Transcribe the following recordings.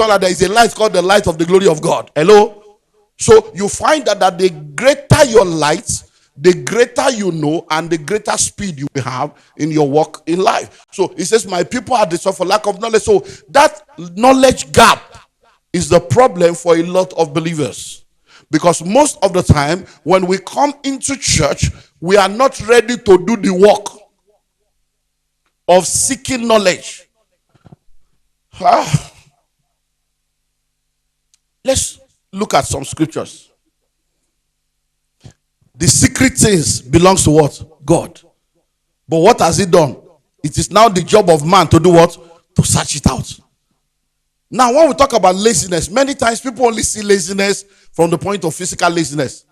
There is a light called the light of the glory of God. Hello? So you find that the greater your light, the greater you know, and the greater speed you have in your walk in life. So it says, my people are destroyed for lack of knowledge. So that knowledge gap is the problem for a lot of believers. Because most of the time, when we come into church, we are not ready to do the work of seeking knowledge. Let's look at some scriptures. The secret things belongs to what? God. But what has he done? It is now the job of man to do what? To search it out. Now, when we talk about laziness, many times people only see laziness from the point of physical laziness.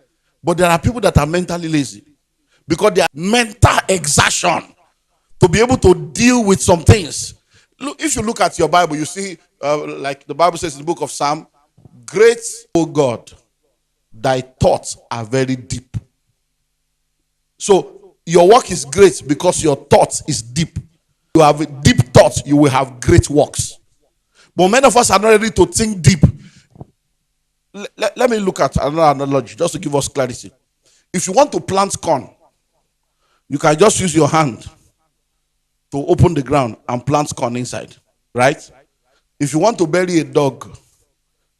But there are people that are mentally lazy because they are mental exertion to be able to deal with some things. Look, if you look at your Bible, you see, like the Bible says in the book of Psalm, great, O God, thy thoughts are very deep. So your work is great because your thoughts is deep. You have a deep thought, you will have great works. But many of us are not ready to think deep. Let me look at another analogy just to give us clarity. If you want to plant corn, you can just use your hand to open the ground and plant corn inside, right? If you want to bury a dog,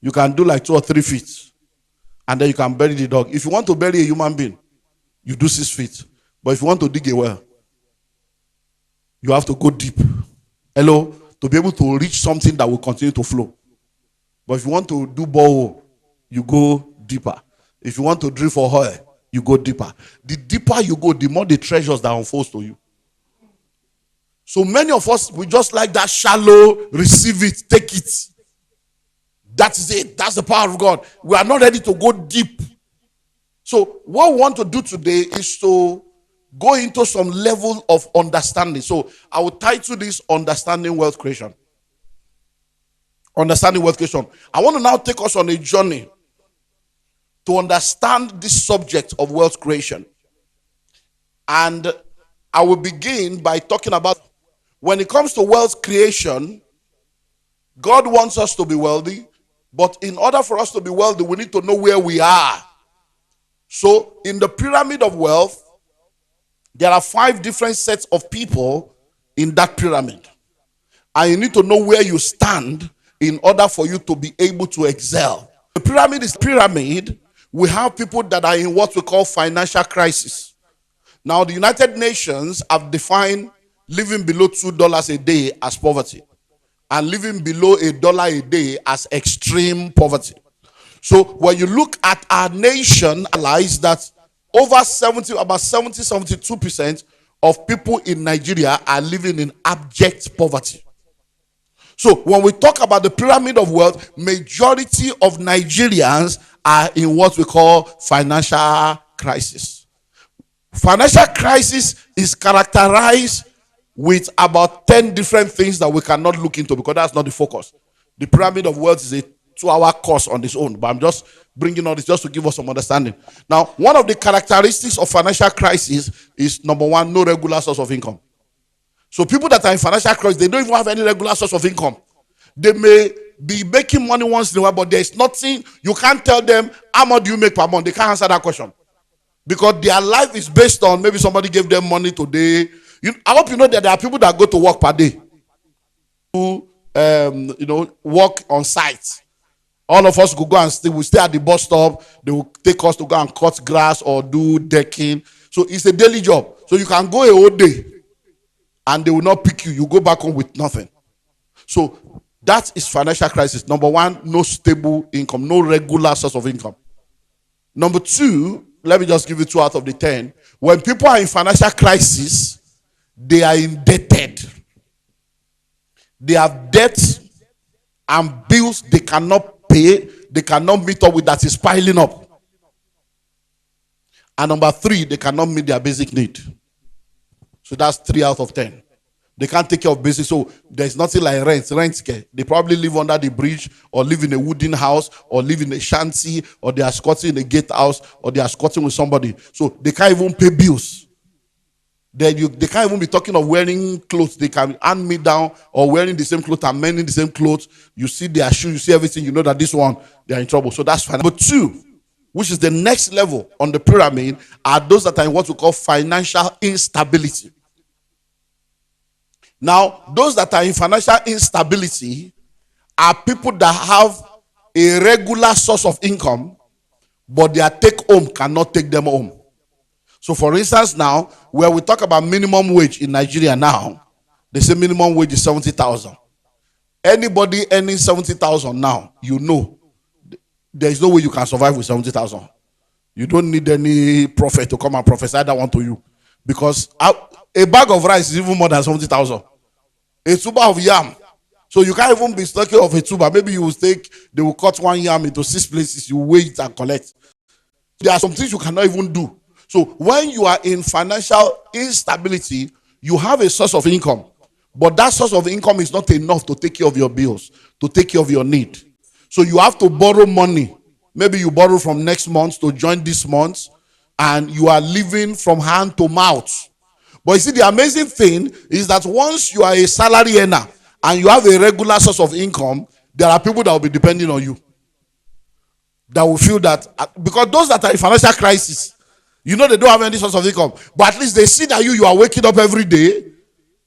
you can do like 2 or 3 feet, and then you can bury the dog. If you want to bury a human being, you do 6 feet. But if you want to dig a well, you have to go deep. Hello? To be able to reach something that will continue to flow. But if you want to do borehole, you go deeper. If you want to drill for oil, you go deeper. The deeper you go, the more the treasures that unfolds to you. So many of us, we just like that shallow, receive it, take it. That is it. That's the power of God. We are not ready to go deep. So what we want to do today is to go into some level of understanding. So I will title this Understanding Wealth Creation. Understanding Wealth Creation. I want to now take us on a journey to understand this subject of wealth creation. And I will begin by talking about when it comes to wealth creation, God wants us to be wealthy, but in order for us to be wealthy, we need to know where we are. So in the pyramid of wealth, there are 5 different sets of people in that pyramid. And you need to know where you stand in order for you to be able to excel. The pyramid is pyramid. We have people that are in what we call financial crisis. Now, the United Nations have defined living below $2 a day as poverty, and living below $1 a day as extreme poverty. So when you look at our nation, realize that about 72% of people in Nigeria are living in abject poverty. So when we talk about the pyramid of wealth, majority of Nigerians are in what we call financial crisis. Financial crisis is characterized with about 10 different things that we cannot look into because that's not the focus. The pyramid of wealth is a 2-hour course on its own, but I'm just bringing all this just to give us some understanding. Now, one of the characteristics of financial crisis is, number 1, no regular source of income. So people that are in financial crisis, they don't even have any regular source of income. They may be making money once in a while, but there's nothing. You can't tell them, how much do you make per month? They can't answer that question. Because their life is based on maybe somebody gave them money today. I hope you know that there are people that go to work per day. Who, work on site. All of us could go and stay. We stay at the bus stop. They will take us to go and cut grass or do decking. So it's a daily job. So you can go a whole day and they will not pick you. You go back home with nothing. So that is financial crisis. Number 1, no stable income, no regular source of income. Number 2, let me just give you 2 out of the 10. When people are in financial crisis, they are indebted. They have debts and bills they cannot pay, they cannot meet up with, that is piling up. And number 3, they cannot meet their basic need. So that's 3 out of 10. They can't take care of basic. So there's nothing like rent care. They probably live under the bridge, or live in a wooden house, or live in a shanty, or they are squatting in a gate house, or they are squatting with somebody. So they can't even pay bills. They can't even be talking of wearing clothes. They can hand me down or wearing the same clothes and mending the same clothes. You see their shoes, you see everything, you know that this one, they are in trouble. So that's fine. Number two, which is the next level on the pyramid, are those that are in what we call financial instability. Now, those that are in financial instability are people that have a regular source of income, but their take home cannot take them home. So for instance now, where we talk about minimum wage in Nigeria now, they say minimum wage is 70,000. Anybody earning 70,000 now, you know, there is no way you can survive with 70,000. You don't need any prophet to come and prophesy that one to you. Because a bag of rice is even more than 70,000. A tuber of yam. So you can't even be talking of a tuber. Maybe you will they will cut one yam into 6 places, you weigh it and collect. There are some things you cannot even do. So when you are in financial instability, you have a source of income, but that source of income is not enough to take care of your bills, to take care of your need. So you have to borrow money. Maybe you borrow from next month to join this month, and you are living from hand to mouth. But you see, the amazing thing is that once you are a salary earner and you have a regular source of income, there are people that will be depending on you. That will feel that, because those that are in financial crisis, you know they don't have any source of income, but at least they see that you are waking up every day.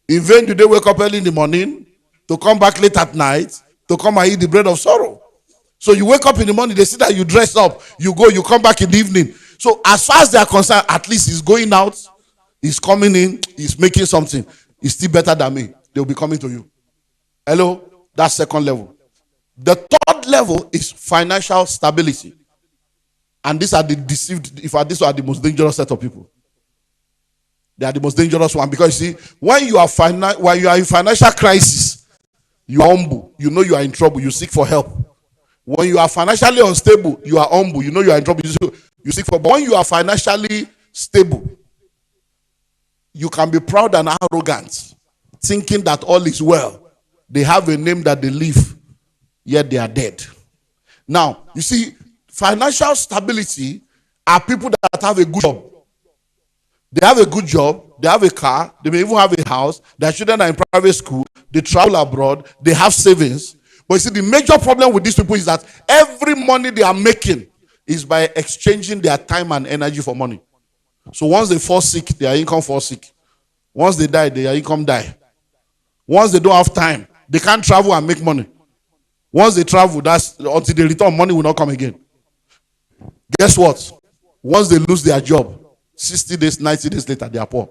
In vain do they wake up early in the morning to come back late at night to come and eat the bread of sorrow. So you wake up in the morning, they see that you dress up, you go, you come back in the evening. So as far as they are concerned, at least he's going out, he's coming in, he's making something. He's still better than me. They'll be coming to you. Hello? That's second level. The third level is financial stability. And these are the deceived, these are the most dangerous set of people. They are the most dangerous one, because you see, when you are in financial crisis, you are humble. You know you are in trouble. You seek for help. When you are financially unstable, you are humble. You know you are in trouble. You seek for. But when you are financially stable, you can be proud and arrogant, thinking that all is well. They have a name that they live, yet they are dead. Now, you see, financial stability are people that have a good job. They have a good job, they have a car, they may even have a house, their children are in private school, they travel abroad, they have savings. But you see, the major problem with these people is that every money they are making is by exchanging their time and energy for money. So once they fall sick, their income falls sick. Once they die, their income die. Once they don't have time, they can't travel and make money. Once they travel, that's until they return, money will not come again. Guess what? Once they lose their job, 60 days, 90 days later, they are poor.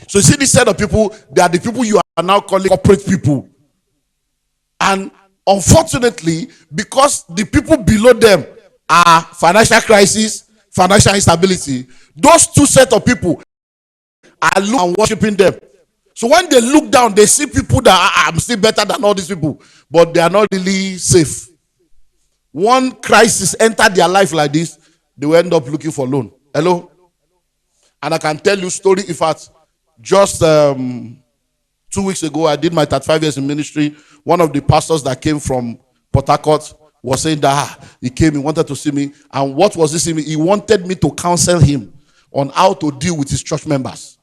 So you see this set of people, they are the people you are now calling corporate people. And unfortunately, because the people below them are financial crisis, financial instability, those two set of people are looking and worshiping them. So when they look down, they see people that I'm still better than all these people, but they are not really safe. One crisis entered their life like this, they will end up looking for loan. Hello? And I can tell you story. In fact, just 2 weeks ago, I did my 35 years in ministry. One of the pastors that came from Port Harcourt was saying that he came, he wanted to see me. And what was this? He wanted me to counsel him on how to deal with his church members.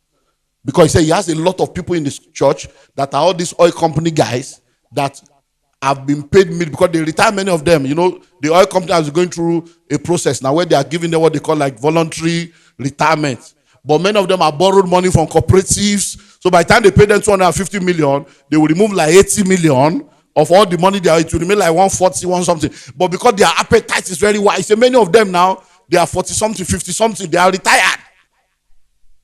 Because he said he has a lot of people in this church that are all these oil company guys that have been paid because they retire, many of them. You know, the oil company is going through a process now where they are giving them what they call like voluntary retirement. But many of them are borrowed money from cooperatives. So by the time they pay them 250 million, they will remove like 80 million of all the money they are. It will remain like 140, something. But because their appetite is very wide, so many of them now, they are 40 something, 50 something. They are retired.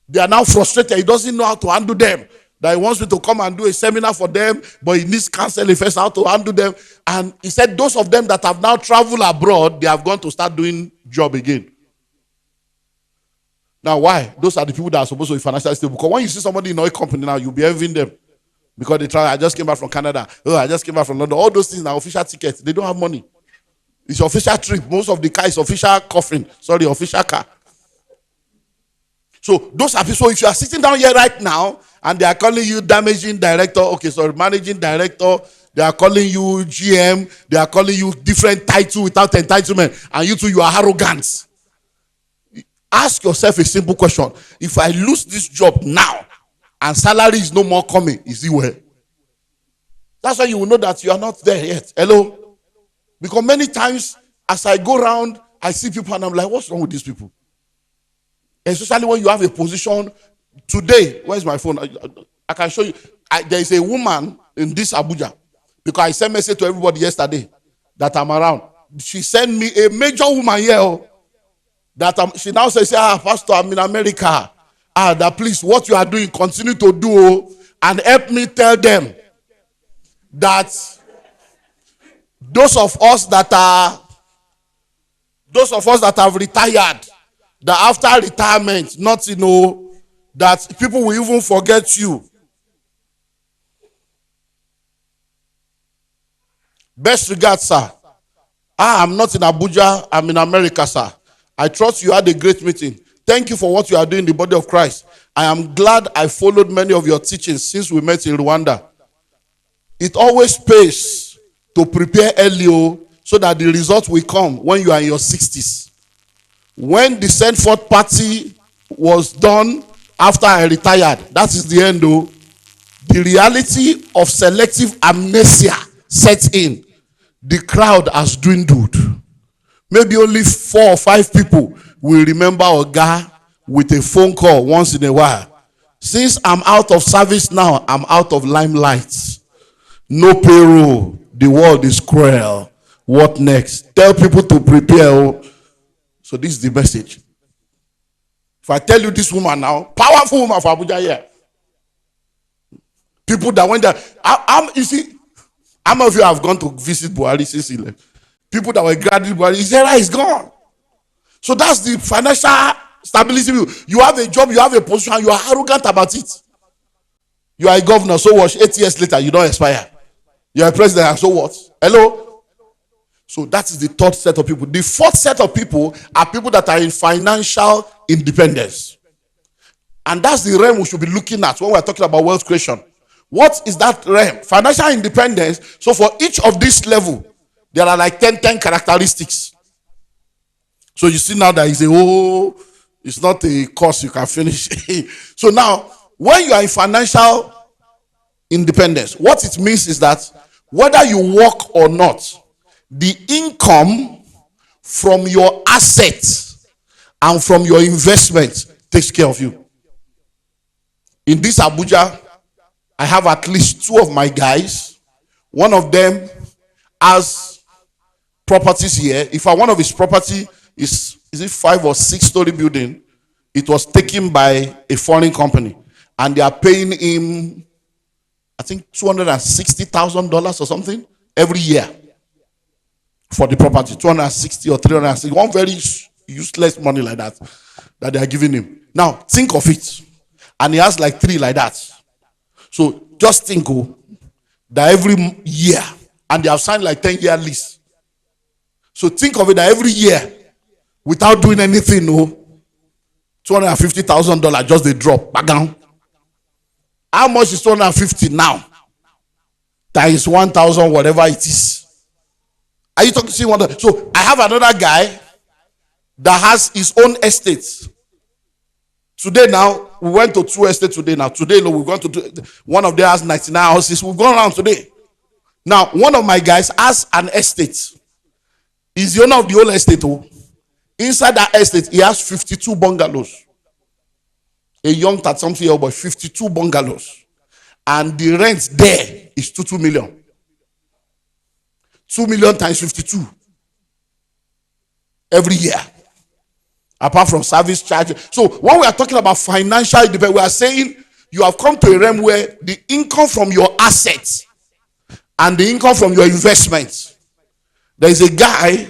They are now frustrated. He doesn't know how to handle them. That he wants me to come and do a seminar for them, but he needs counseling first how to handle them. And he said those of them that have now traveled abroad, they have gone to start doing job again. Now, why? Those are the people that are supposed to be financially stable. Because when you see somebody in an oil company now, you'll be envying them. Because they travel. I just came back from Canada. Oh, I just came back from London. All those things are official tickets. They don't have money. It's official trip. Most of the car is official coffin. Sorry, official car. So those are people. So if you are sitting down here right now and they are calling you managing director, managing director, they are calling you GM, they are calling you different title without entitlement, and you two, you are arrogant. Ask yourself a simple question. If I lose this job now and salary is no more coming, is it well? That's why you will know that you are not there yet. Hello? Because many times as I go around, I see people and I'm like, what's wrong with these people? Especially when you have a position. Today, where's my phone? I can show you. There is a woman in this Abuja, because I sent a message to everybody yesterday that I'm around. She sent me a major woman here that she now says, Pastor, I'm in America. That please, what you are doing, continue to do and help me tell them that those of us that have retired, that after retirement, not that people will even forget you. Best regards, sir. I'm not in Abuja, I'm in America, sir. I trust you had a great meeting. Thank you for what you are doing in the body of Christ. I am glad I followed many of your teachings since we met in Rwanda. It always pays to prepare early so that the result will come when you are in your 60s. When the send forth party was done after I retired, that is the end though. The reality of selective amnesia sets in. The crowd has dwindled. Maybe only 4 or 5 people will remember Oga with a phone call once in a while. Since I'm out of service now, I'm out of limelight. No payroll. The world is cruel. What next? Tell people to prepare. So this is the message. If I tell you this woman now, powerful woman for Abuja here. People that went there. You see, how many of you have gone to visit Buhari since he left? People that were graduating Buhari, his era is gone. So that's the financial stability. You have a job, you have a position, you are arrogant about it. You are a governor, so what? 8 years later, you don't expire. You are a president, and so what? Hello? So that is the third set of people. The fourth set of people are people that are in financial independence. And that's the realm we should be looking at when we're talking about wealth creation. What is that realm? Financial independence. So for each of this level, there are like 10 characteristics. So you see now that it's not a course you can finish. So now, when you are in financial independence, what it means is that whether you work or not, the income from your assets and from your investment takes care of you. In this Abuja, I have at least 2 of my guys. One of them has properties here. In fact, one of his property is it 5 or 6 story building. It was taken by a foreign company, and they are paying him, I think, $260,000 or something every year for the property. 260 or 360, one very useless money like that they are giving him. Now think of it, and he has like 3 like that. So just think that every year, and they have signed like 10-year lease. So think of it that every year, without doing anything, $250,000 just they drop back down. How much is 250 now? Times 1,000, whatever it is. Are you talking to one? So I have another guy that has his own estate. Today now, we went to 2 estates today now. Today, we're going to do, one of them has 99 houses. We've gone around today. Now, one of my guys has an estate. He's the owner of the whole estate. Inside that estate, he has 52 bungalows. A young 30-something-year-old boy, 52 bungalows. And the rent there is 2 million. 2 million times 52. Every year. Apart from service charges. So when we are talking about financial independence, we are saying you have come to a realm where the income from your assets and the income from your investments. There is a guy,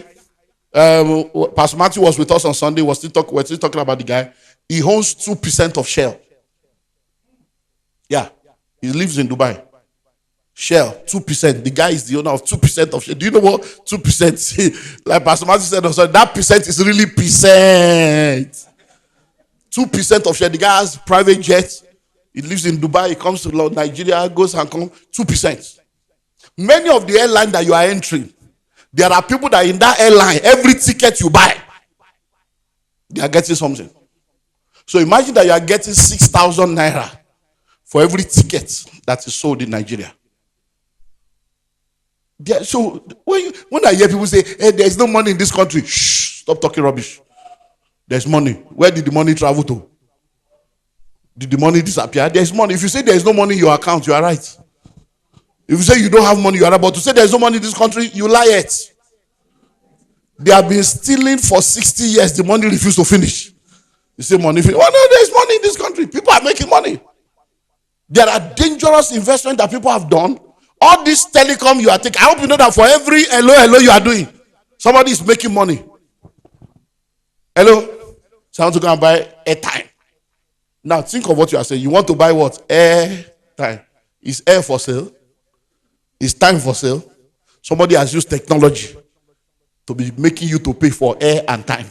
Pastor Matthew was with us on Sunday, we're still talking about the guy. He owns 2% of Shell. Yeah, he lives in Dubai. Shell, 2%. The guy is the owner of 2% of Shell. Do you know what 2%? Like Pastor Matthew said on Sunday, that percent is really percent. 2% of Shell. The guy has private jets. He lives in Dubai. He comes to Nigeria, goes and comes. 2%. Many of the airlines that you are entering, there are people that in that airline, every ticket you buy, They are getting something. So imagine that you are getting 6,000 naira for every ticket that is sold in Nigeria. So when I hear people say, hey, there is no money in this country, shh, stop talking rubbish. There's money. Where did the money travel to? Did the money disappear? There's money. If you say there is no money in your account, you are right. If you say you don't have money, you are right. But to say there is no money in this country, you lie it. They have been stealing for 60 years. The money refused to finish. You say money finish. Oh no, there is money in this country. People are making money. There are dangerous investments that people have done. All this telecom you are taking, I hope you know that for every hello you are doing, somebody is making money. Hello? So I want to go and buy airtime. Now think of what you are saying. You want to buy what? Airtime. Is air for sale? Is time for sale? Somebody has used technology to be making you to pay for air and time.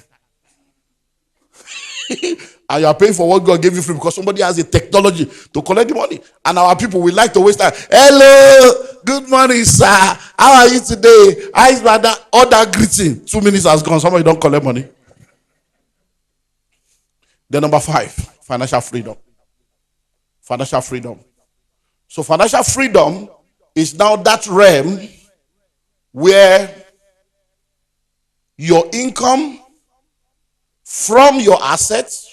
And you are paying for what God gave you free because somebody has a technology to collect the money. And our people, we like to waste time. Hello, good morning, sir. How are you today? How is my other greeting? 2 minutes has gone. Somebody don't collect money. Then number 5, financial freedom. Financial freedom. So financial freedom is now that realm where your income from your assets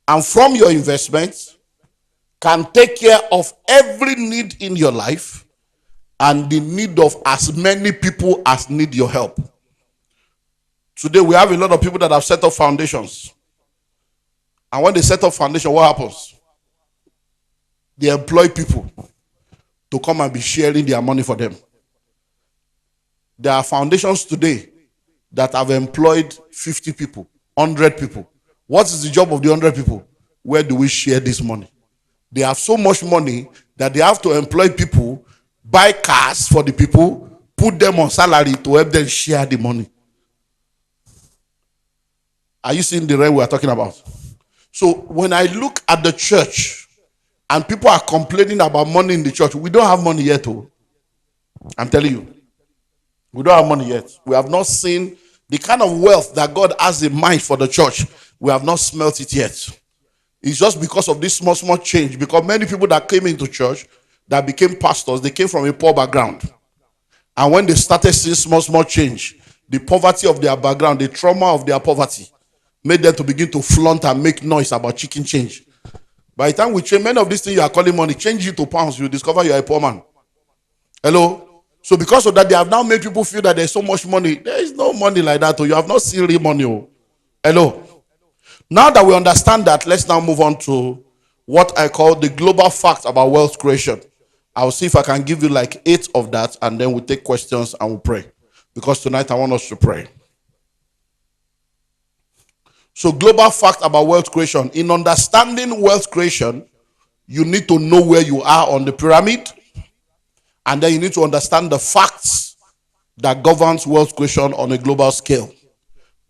and from your investments can take care of every need in your life and the need of as many people as need your help. Today we have a lot of people that have set up foundations. And when they set up foundation, what happens? They employ people to come and be sharing their money for them. There are foundations today that have employed 50 people, 100 people. What is the job of the 100 people? Where do we share this money? They have so much money that they have to employ people, buy cars for the people, put them on salary to help them share the money. Are you seeing the realm we are talking about? So when I look at the church and people are complaining about money in the church, we don't have money yet. Oh. I'm telling you. We don't have money yet. We have not seen the kind of wealth that God has in mind for the church. We have not smelt it yet. It's just because of this small change. Because many people that came into church, that became pastors, they came from a poor background. And when they started seeing small change, the poverty of their background, the trauma of their poverty, made them to begin to flaunt and make noise about chicken change. By the time we change many of these things you are calling money, change it to pounds, you discover you are a poor man. Hello? So because of that, they have now made people feel that there's so much money. There is no money like that. You have not seen real money. Oh. Hello? Now that we understand that, let's now move on to what I call the global fact about wealth creation. I'll see if I can give you like 8 of that, and then we'll take questions and we'll pray. Because tonight I want us to pray. So global fact about wealth creation. In understanding wealth creation, you need to know where you are on the pyramid. And then you need to understand the facts that governs wealth creation on a global scale.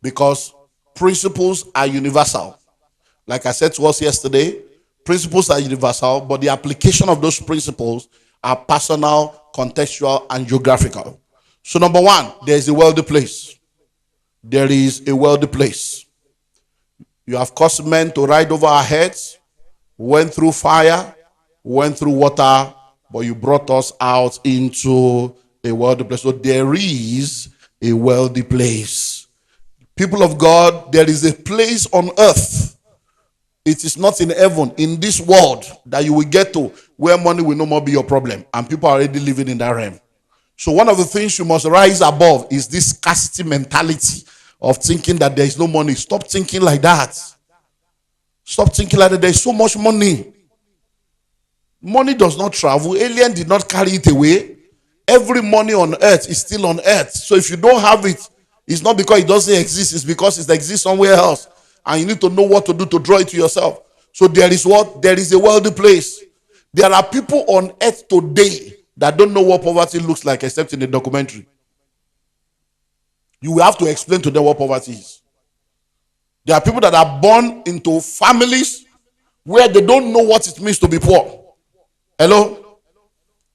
Because principles are universal. Like I said to us yesterday, principles are universal, but the application of those principles are personal, contextual, and geographical. So number 1, there is a wealthy place. There is a wealthy place. You have caused men to ride over our heads, went through fire, went through water, but you brought us out into a wealthy place. So there is a wealthy place. People of God, there is a place on earth. It is not in heaven, in this world, that you will get to where money will no more be your problem. And people are already living in that realm. So one of the things you must rise above is this scarcity mentality of thinking that there is no money. Stop thinking like that. Stop thinking like that. There is so much money. Money does not travel. Alien did not carry it away. Every money on earth is still on earth. So if you don't have it, it's not because it doesn't exist. It's because it exists somewhere else. And you need to know what to do to draw it to yourself. So there is what? There is a wealthy place. There are people on earth today that don't know what poverty looks like except in the documentary. You will have to explain to them what poverty is. There are people that are born into families where they don't know what it means to be poor. Hello?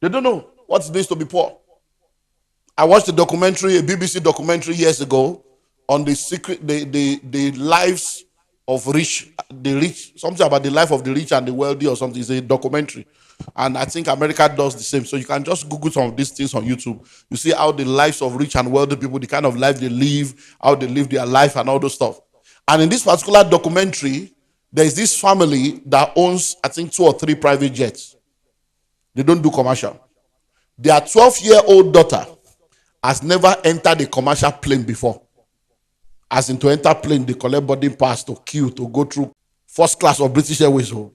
They don't know what it means to be poor. I watched a documentary, a BBC documentary years ago on the secret, the lives of the rich, something about the life of the rich and the wealthy or something. It's a documentary. And I think America does the same. So you can just Google some of these things on YouTube. You see how the lives of rich and wealthy people, the kind of life they live, how they live their life and all those stuff. And in this particular documentary, there is this family that owns, I think, 2 or 3 private jets. They don't do commercial. Their 12-year-old daughter has never entered a commercial plane before. As in to enter plane, they collect boarding pass to queue to go through first class of British Airways. Do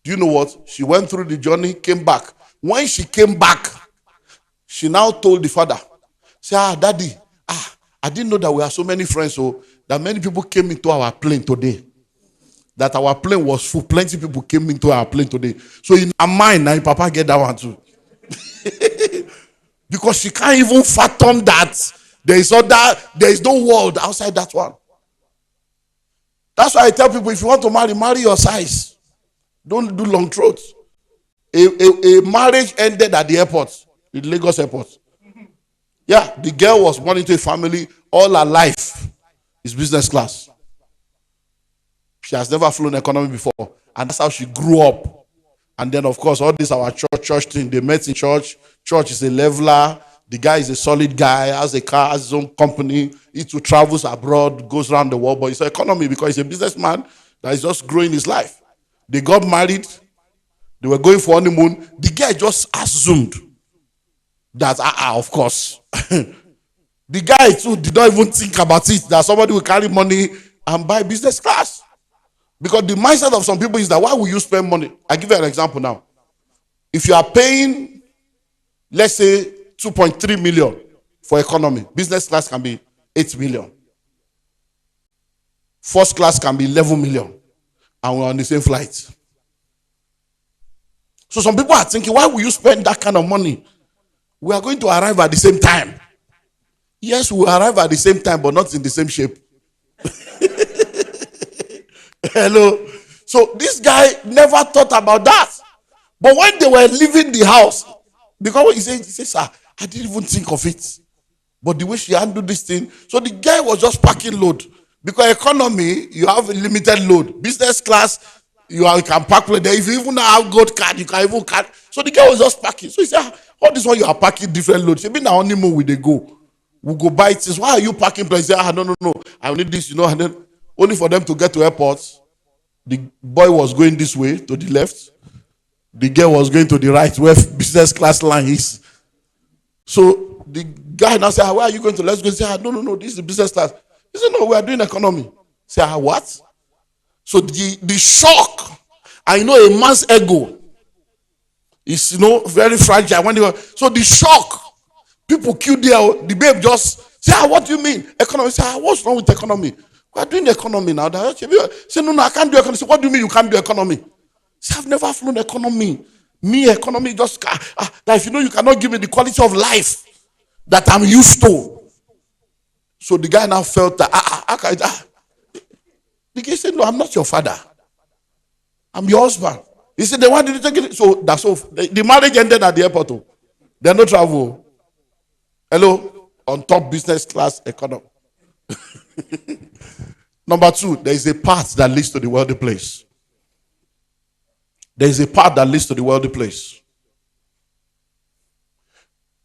you know what? She went through the journey, came back. When she came back, she now told the father, say, daddy, I didn't know that we have so many friends, so that many people came into our plane today. That our plane was full. Plenty of people came into our plane today. So in her mind, now Papa get that one too. Because she can't even fathom that there is no world outside that one. That's why I tell people, if you want to marry your size. Don't do long throats. A marriage ended at the airport, the Lagos airport. Yeah, the girl was born into a family. All her life is business class. She has never flown economy before. And that's how she grew up. And then, of course, all this our church thing. They met in church. Church is a leveler. The guy is a solid guy, has a car, has his own company. He too travels abroad, goes around the world. But it's an economy because he's a businessman that is just growing his life. They got married. They were going for honeymoon. The guy just assumed that, of course. The guy too did not even think about it, that somebody will carry money and buy business class. Because the mindset of some people is that, why will you spend money? I give you an example now. If you are paying, let's say, 2.3 million for economy, business class can be 8 million. First class can be 11 million. And we're on the same flight. So some people are thinking, why will you spend that kind of money? We are going to arrive at the same time. Yes, we will arrive at the same time, but not in the same shape. Hello. So this guy never thought about that. But when they were leaving the house, because he said, sir, I didn't even think of it. But the way she handled this thing, so the guy was just packing load. Because economy, you have a limited load. Business class, you can pack there. If you even have gold card, you can even card. So the guy was just packing. So he said, all this one you are packing different loads. She mean, honeymoon will they go? We'll go buy it. Why are you packing? He said, no. I need this, and then only for them to get to airport. The boy was going this way to the left. The girl was going to the right where business class line is. So the guy now said, where are you going to? Let's go. He said, no, this is the business class. He said, no, we are doing economy. He said, what? So the shock, I know a man's ego is, very fragile. So the shock, people queued there. The babe just say, what do you mean? Economy. Say, what's wrong with economy? We are doing economy now. Say, no, I can't do economy. Say, what do you mean you can't do economy? Say, I've never flown economy. Me, economy just, if you cannot give me the quality of life that I'm used to. So the guy now felt that, the guy said, no, I'm not your father. I'm your husband. He said, then why did you take it? So that's all. The marriage ended at the airport. There's no travel. Hello? On top business class economy. Number 2, there is a path that leads to the wealthy place. There is a path that leads to the wealthy place.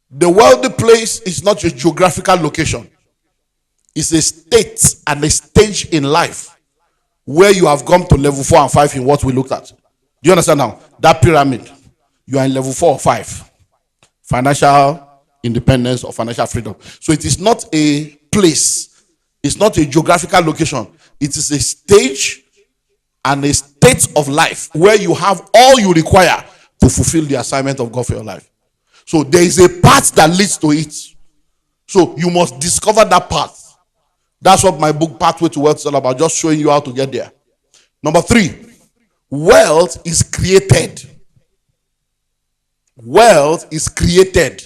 The wealthy place is not a geographical location. It's a state and a stage in life where you have gone to level 4 and 5 in what we looked at. Do you understand now? That pyramid, you are in level 4 or 5. Financial independence or financial freedom. So it is not a place. It's not a geographical location. It is a stage and a state of life where you have all you require to fulfill the assignment of God for your life. So there is a path that leads to it. So you must discover that path. That's what my book Pathway to Wealth is all about, just showing you how to get there. Number 3, wealth is created. Wealth is created.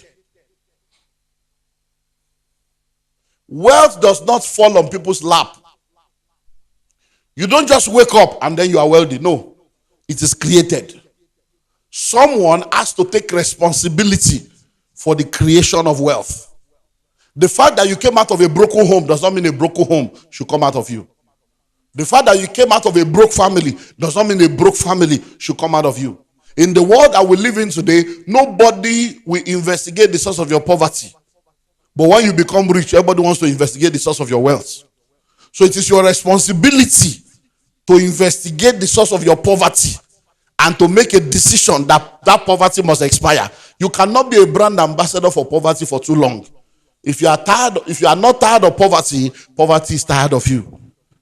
Wealth does not fall on people's lap. You don't just wake up and then you are wealthy. No, it is created. Someone has to take responsibility for the creation of wealth. The fact that you came out of a broken home does not mean a broken home should come out of you. The fact that you came out of a broke family does not mean a broke family should come out of you. In the world that we live in today, nobody will investigate the source of your poverty. But when you become rich, everybody wants to investigate the source of your wealth. So it is your responsibility to investigate the source of your poverty and to make a decision that that poverty must expire. You cannot be a brand ambassador for poverty for too long. If you are not tired of poverty, poverty is tired of you.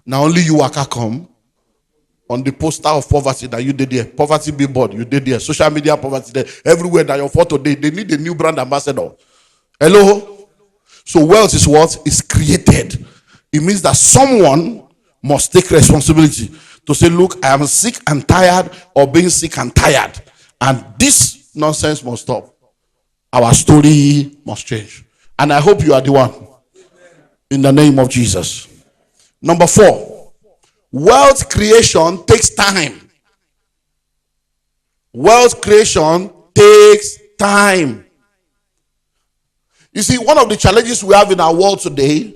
Now only you waka come on the poster of poverty that you did there. Poverty billboard, you did there. Social media poverty there. Everywhere that your photo, they need a new brand ambassador. Hello? So wealth is what? Is created. It means that someone must take responsibility to say, look, I am sick and tired of being sick and tired. And this nonsense must stop. Our story must change. And I hope you are the one. In the name of Jesus. Number 4, wealth creation takes time. Wealth creation takes time. You see, one of the challenges we have in our world today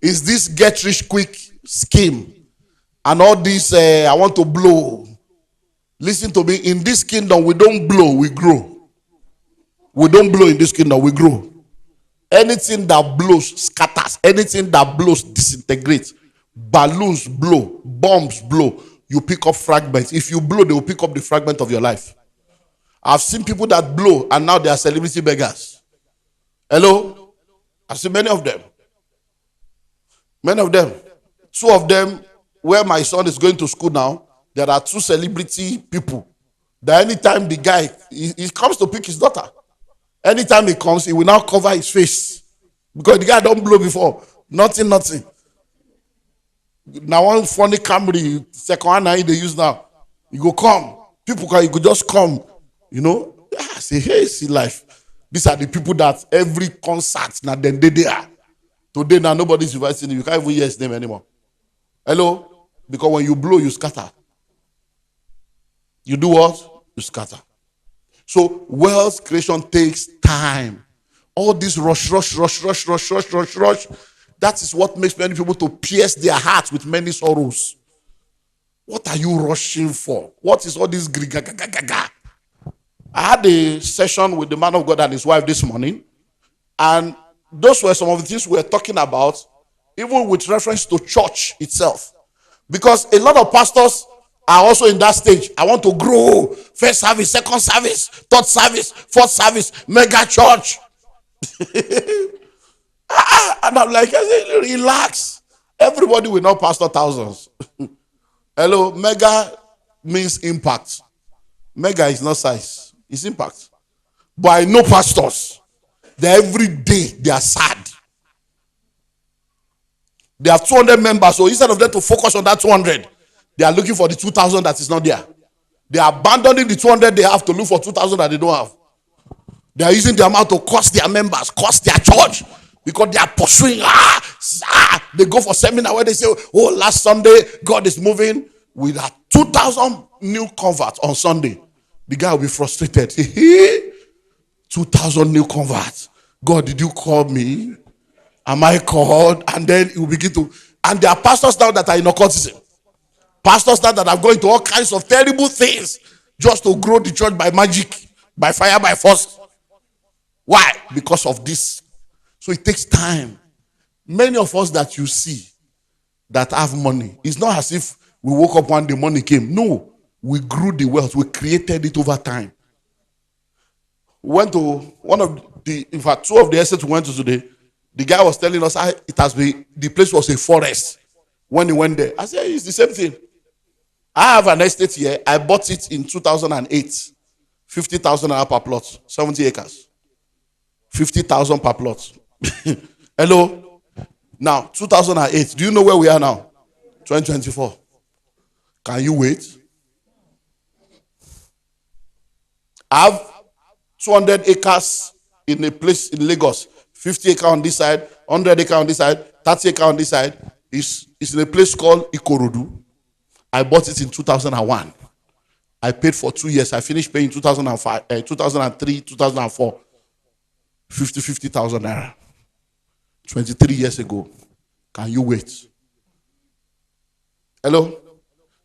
is this get rich quick scheme. And all this, I want to blow. Listen to me, in this kingdom, we don't blow, we grow. We don't blow in this kingdom, we grow. Anything that blows scatters. Anything that blows disintegrates. Balloons blow, bombs blow, you pick up fragments. If you blow, they will pick up the fragment of your life. I've seen people that blow and now they are celebrity beggars. Hello? I've seen many of them. Many of them. 2 of them, where my son is going to school now, there are 2 celebrity people. That anytime the guy, he comes to pick his daughter. Anytime he comes, he will now cover his face. Because the guy don't blow before. Nothing. Now one funny Camry, second hand they use now. You go come. People can, you could just come. You know? Say, hey, see life. These are the people that every concert, now then they are. Today now nobody's inviting you. You can't even hear his name anymore. Hello? Because when you blow, you scatter. You do what? You scatter. So wealth creation takes time. All this rush. That is what makes many people to pierce their hearts with many sorrows. What are you rushing for? What is all this? I had a session with the man of God and his wife this morning. And those were some of the things we were talking about, even with reference to church itself. Because a lot of pastors are also in that stage. I want to grow. First service, second service, third service, fourth service, mega church. And I'm like, relax. Everybody will not pastor thousands. Hello, mega means impact. Mega is not size, it's impact. But I know pastors, every day they are sad. They have 200 members, so instead of them to focus on that 200, they are looking for the 2,000 that is not there. They are abandoning the 200 they have to look for 2,000 that they don't have. They are using the amount to cost their members, cost their church. Because they are pursuing, they go for seminar where they say, oh, last Sunday, God is moving. With 2,000 new converts on Sunday. The guy will be frustrated. 2,000 new converts. God, did you call me? Am I called? And then he will begin to, and there are pastors now that are in occultism. Pastors now that are going to all kinds of terrible things just to grow the church by magic, by fire, by force. Why? Because of this. So it takes time. Many of us that you see that have money, it's not as if we woke up one day, money came. No, we grew the wealth. We created it over time. We went to one of the, in fact, 2 of the estates we went to today. The guy was telling us it has been, the place was a forest when he went there. I said, it's the same thing. I have an estate here. I bought it in 2008. 50,000 per plot, 70 acres. 50,000 per plot. Hello? Now, 2008. Do you know where we are now? 2024. Can you wait? I have 200 acres in a place in Lagos. 50 acres on this side, 100 acres on this side, 30 acres on this side. It's in a place called Ikorodu. I bought it in 2001. I paid for 2 years. I finished paying 2005, 2003, 2004. 50,000 naira. 23 years ago. Can you wait? Hello?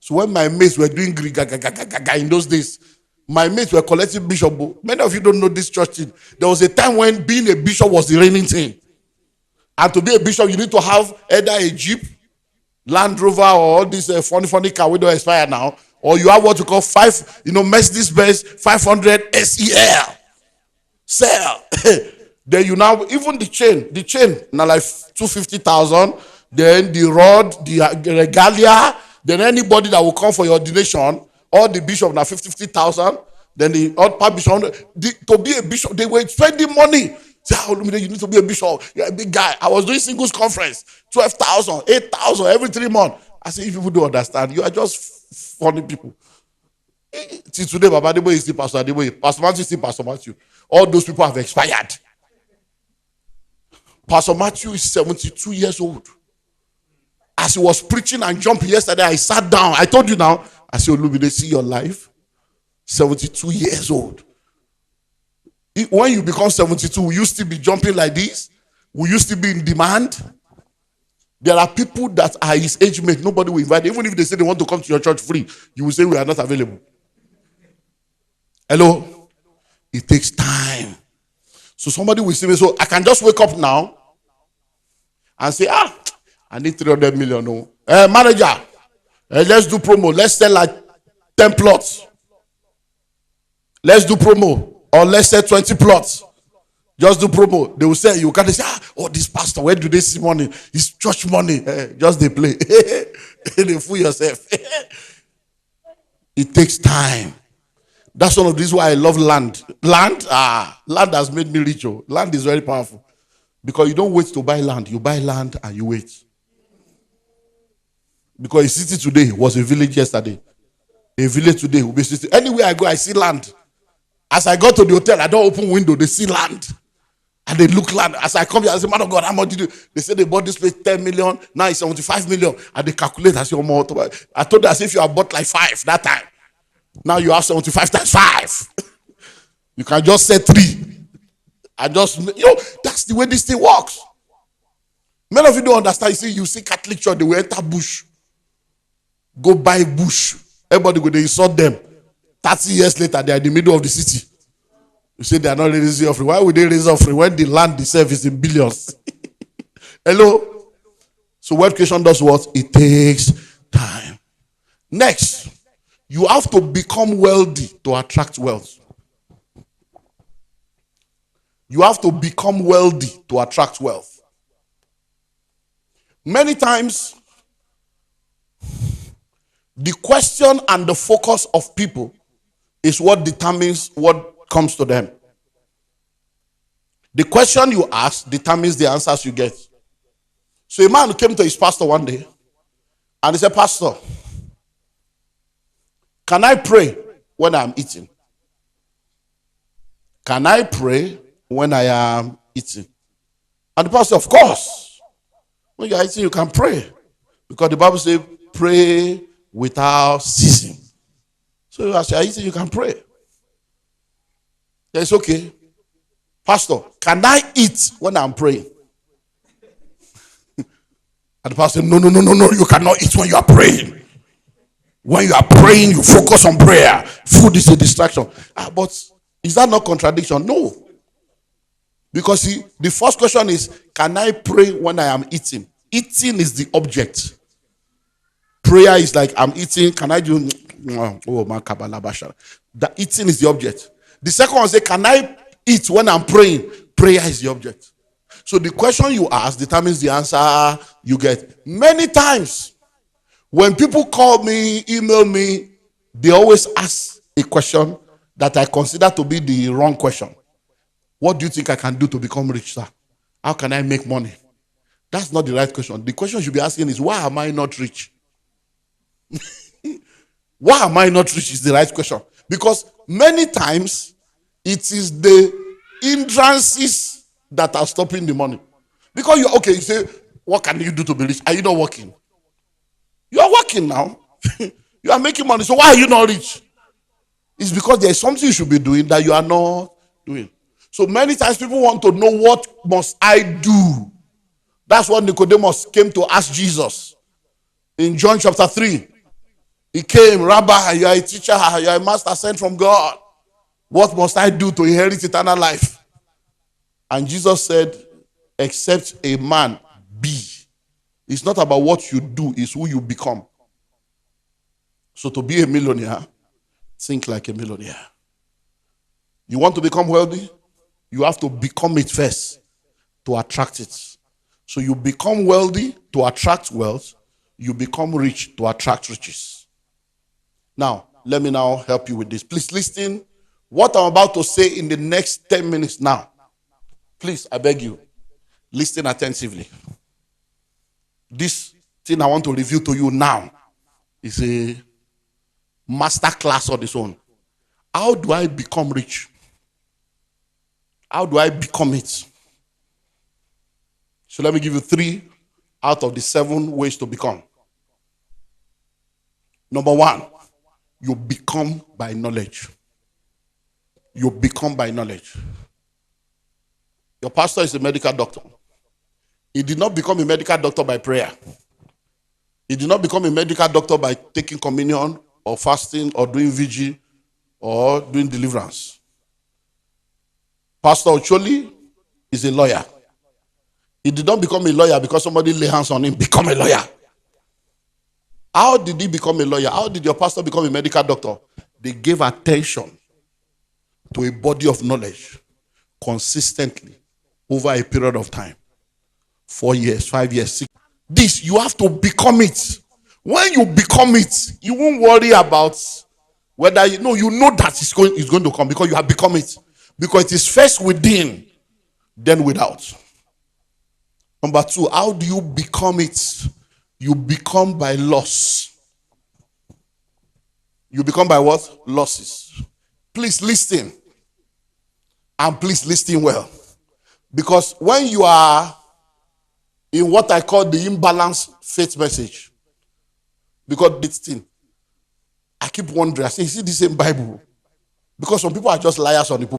So when my mates were doing in those days, my mates were collecting bishop. Many of you don't know this church thing. There was a time when being a bishop was the reigning thing. And to be a bishop, you need to have either a Jeep, Land Rover, or all this funny car we don't expire now. Or you have what you call Mercedes-Benz 500 SEL. Sell. Then you now, even the chain, now like 250,000. Then the rod, the regalia. Then anybody that will come for your ordination, all the bishop now 50,000. Then the other bishop, to be a bishop, they were spending money. Say, Olumide, you need to be a bishop. You're a big guy. I was doing singles conference, 12,000, 8,000 every 3 months. I say, if people don't understand, you are just funny people. Till today, Baba Adeboye is still Pastor Adeboye. Pastor Matthew is still Pastor Matthew. All those people have expired. Pastor Matthew is 72 years old. As he was preaching and jumping yesterday, I sat down. I told you now. I said, Olumide, see your life. 72 years old. When you become 72, will you still be jumping like this? Will you still be in demand? There are people that are his age mate. Nobody will invite. Even if they say they want to come to your church free, you will say we are not available. Hello? It takes time. So somebody will say, so I can just wake up now and say, I need 300 million. No. Manager, let's do promo. Let's sell like 10 plots. Let's do promo. Or let's say 20 plots. Just do promo. They will say, you can't say, this pastor, where do they see money? It's church money. Just they play. They fool yourself. It takes time. That's one of the reasons why I love land. Land has made me rich. Land is very powerful. Because you don't wait to buy land. You buy land and you wait. Because a city today was a village yesterday. A village today will be a city. Anywhere I go, I see land. As I go to the hotel, I don't open window. They see land. And they look land. As I come here, I say, man of God, how much did you? They say they bought this place 10 million. Now it's 75 million. And they calculate. I say, I told them as if you have bought like 5 that time. Now you have 75 times 5. You can just say 3. And just, that's the way this thing works. Many of you don't understand. You see Catholic church, they will enter bush. Go buy bush. Everybody go, they insult them. 30 years later, they are in the middle of the city. You say they are not raising offering. Why would they raise offering when the land itself is in billions? Hello? So wealth creation does what? It takes time. Next, you have to become wealthy to attract wealth. You have to become wealthy to attract wealth. Many times, the question and the focus of people is what determines what comes to them. The question you ask determines the answers you get. So a man came to his pastor one day and he said, Pastor, can I pray when I'm eating? Can I pray when I am eating? And the pastor, of course. When you're eating, you can pray. Because the Bible says, pray without ceasing. So as you're eating, you can pray. It's okay. Pastor, can I eat when I'm praying? And the pastor said, no, you cannot eat when you are praying. When you are praying, you focus on prayer. Food is a distraction. But is that not contradiction? No. Because see, the first question is, can I pray when I am eating? Eating is the object. Prayer is like, I'm eating, can I do? The eating is the object. The second one says, can I eat when I'm praying? Prayer is the object. So the question you ask determines the answer you get. Many times, when people call me, email me, they always ask a question that I consider to be the wrong question. What do you think I can do to become rich, sir? How can I make money? That's not the right question. The question you should be asking is, why am I not rich? Why am I not rich is the right question. Because many times, it is the hindrances that are stopping the money. Because you say, what can you do to be rich? Are you not working? You are working now. You are making money. So why are you not rich? It's because there is something you should be doing that you are not doing. So many times people want to know, what must I do That's what Nicodemus came to ask Jesus in John chapter 3. He came, Rabbi, you are a teacher, you are a master sent from God. What must I do to inherit eternal life? And Jesus said, except a man be. It's not about what you do, it's who you become. So to be a millionaire, think like a millionaire. You want to become wealthy? You have to become it first to attract it. So you become wealthy to attract wealth. You become rich to attract riches. Now, let me now help you with this. Please listen. What I'm about to say in the next 10 minutes now. Please, I beg you, listen attentively. This thing I want to reveal to you now is a master class on its own. How do I become rich? How do I become it? So let me give you 3 out of the 7 ways to become. Number 1, you become by knowledge. You become by knowledge. Your pastor is a medical doctor. He did not become a medical doctor by prayer. He did not become a medical doctor by taking communion or fasting or doing vigil or doing deliverance. Pastor Ocholi is a lawyer. He did not become a lawyer because somebody lay hands on him, become a lawyer. How did he become a lawyer? How did your pastor become a medical doctor? They gave attention to a body of knowledge consistently over a period of time. 4 years, 5 years, 6. This, you have to become it. When you become it, you won't worry about whether you know that it's going to come because you have become it. Because it is first within, then without. Number 2, how do you become it? You become by loss. You become by what? Losses. Please listen. And please listen well. Because when you are in what I call the imbalanced faith message, because this thing, I keep wondering, I say, is it the same Bible? Because some people are just liars on the pulpit.